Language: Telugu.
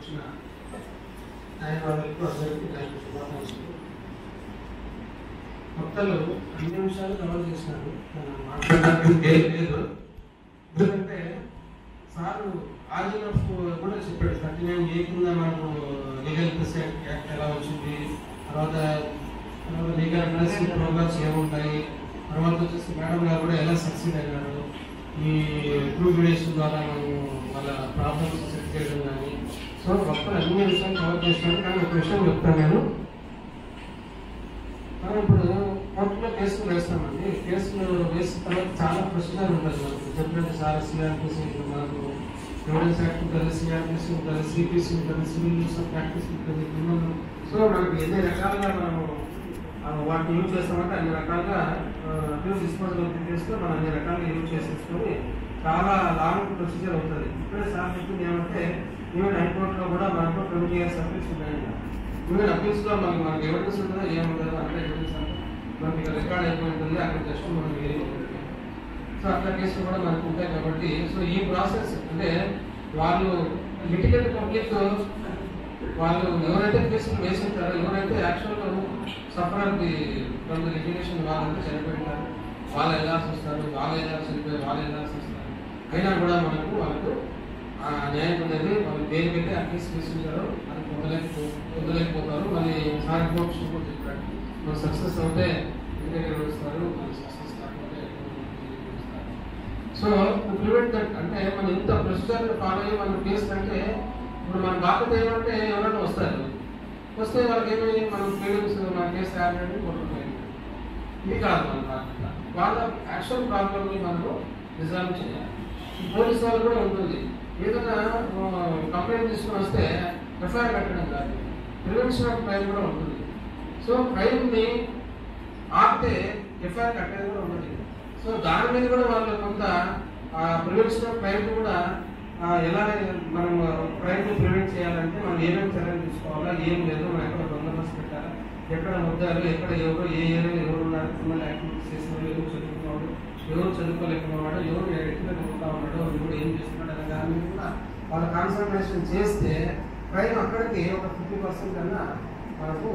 వచ్చిన న్యాయవాదులకు అందరికీ థ్యాంక్ యూ, శుభాకాంక్షలు. మొత్తాలు అన్ని విషయాలు కవర్ చేసినారు, మనం మాట్లాడడానికి ఏం లేదు. ఎందుకంటే సారు ఆర్జిన్ కూడా చెప్పాడు, 39A కింద మనకు లీగల్ ప్రిసెంట్ యాక్ట్ ఎలా వచ్చింది, తర్వాత లీగల్ అడ్వైజరీ ప్రోగ్రామ్స్ ఏముంటాయి, తర్వాత వచ్చేసి మేడం గారు కూడా ఎలా సక్సీడ్ అయినారు ఈ ట్రూ మీడియేషన్ ద్వారా మనం వాళ్ళ ప్రాబ్లమ్స్ సెట్ చేయడం కానీ. సో మొత్తం అన్ని విషయాలు కవర్ చేస్తాను. కానీ ఒక విషయం చెప్తాను నేను. మనం ఇప్పుడు కోర్టులో కేసులు వేస్తామండి. కేసులు వేసిన తర్వాత చాలా ప్రొసీజర్ ఉంటుంది. మనకు చెప్పినట్టు చాలా సిఆర్పిసి మనకు ఎవిడెన్స్ యాక్ట్ ఉంటుంది, సిఆర్పిసి ఉంటుంది, సిపిసి ఉంటుంది, సివిల్ రూల్స్ ఆఫ్ ప్రాక్టీస్ ఉంటుంది. సో మనకి ఎన్ని రకాలుగా మనం వాటిని యూజ్ చేస్తామంటే అన్ని రకాలుగా అబ్యూస్ డిస్పోజల్ చేస్తే మనం అన్ని రకాలుగా యూజ్ చేసేసుకొని చాలా లాంగ్ ప్రొసీజర్ అవుతుంది. ఇప్పుడే సార్ చెప్పింది ఏమంటే ఈవెన్ హైకోర్టులో కూడా మనకు 20 years అప్పీల్స్ ఉన్నాయండి. ఈవెన్ అప్పీల్స్లో మనకి ఎవిడెన్స్ ఉంటుందో ఏముంటుందో అంటే ఎవిడెన్స్ అంటే మనకి ఇక్కడ రికార్డ్ అయిపోయి ఉంటుంది, అక్కడ జస్ట్ మనం వేరే. సో అట్లా కేసులు కూడా మనకు ఉంటాయి కాబట్టి సో ఈ ప్రాసెస్ అంటే వాళ్ళు లిటిగెంట్ పబ్లిక్ వాళ్ళు ఎవరైతే కేసులు వేసింటారో, ఎవరైతే యాక్చువల్గా సఫర్ ఫ్రమ్ ది లిటిగేషన్ వాళ్ళంతా చనిపోయింటారు, వాళ్ళు వెళ్ళాల్సి వస్తారు, వాళ్ళు వెళ్ళాల్సి చనిపోయి వాళ్ళు వెళ్ళాల్సి వస్తారు. అయినా కూడా మనకు వాళ్ళకు ఆ న్యాయం అనేది వాళ్ళు దేనికైతే ఆ కేసు వేసింటారో అది పొందలేకపోతారు. మళ్ళీ సార్ కోర్టు కూడా చెప్పాడు, మనం సక్సెస్ అవుతే ఇంటికి వస్తారు, మళ్ళీ సక్సెస్ కాకపోతే వస్తారు. సో ప్రివెంట్ దట్ అంటే మనం ఇంత ప్రొసీజర్ ఫాలో అయ్యి మన కేసు అంటే ఇప్పుడు మన బాధ్యత ఏమంటే ఎవరైనా వస్తారు, వస్తే వాళ్ళకి ఏమి మనం ఫ్రీడమ్స్ మన కేసు ఆల్రెడీ కొట్టుకుపోయింది. ఇది కాదు మన బాధ్యత. వాళ్ళ యాక్చువల్ ప్రాబ్లమ్ని మనము రిజాల్వ్ చేయాలి. పోలీస్ వాళ్ళు కూడా ఉంటుంది, ఏదైనా కంప్లైంట్ తీసుకుని వస్తే ఎఫ్ఐఆర్ కట్టడం కాదు, ప్రివెన్షన్ ఆఫ్ క్రైమ్ కూడా ఉంటుంది. సో క్రైమ్ని ఆపితే ఎఫ్ఐఆర్ కట్టేది కూడా ఉంటుంది. సో దాని మీద కూడా వాళ్ళు కొంత ప్రివెన్షన్ ఆఫ్ క్రైమ్ కూడా ఎలా మనం క్రైమ్ని ప్రివెంట్ చేయాలంటే మనం ఏమేమి చర్యలు తీసుకోవాలా, ఏం లేదు, మనం ఎక్కడ బందోబస్తు పెట్టాలా, ఎక్కడ ముద్దారు, ఎక్కడ ఎవరు ఏ ఏరియాలో ఎవరు ఉన్నారు, క్రిమినల్ యాక్టివిటీస్ చేస్తున్నారు, ఎవరు చదువుకున్నాడు, ఎవరు చదువుకోలేకున్నాడు, ఎవరు ఎక్కడ పోతా ఉన్నాడు, ఎవరు ఏం చేస్తున్నాడు అనే దాని మీద కూడా వాళ్ళ కాన్సన్ట్రేషన్ చేస్తే క్రైమ్ అక్కడికి ఒక 50% కన్నా మనకు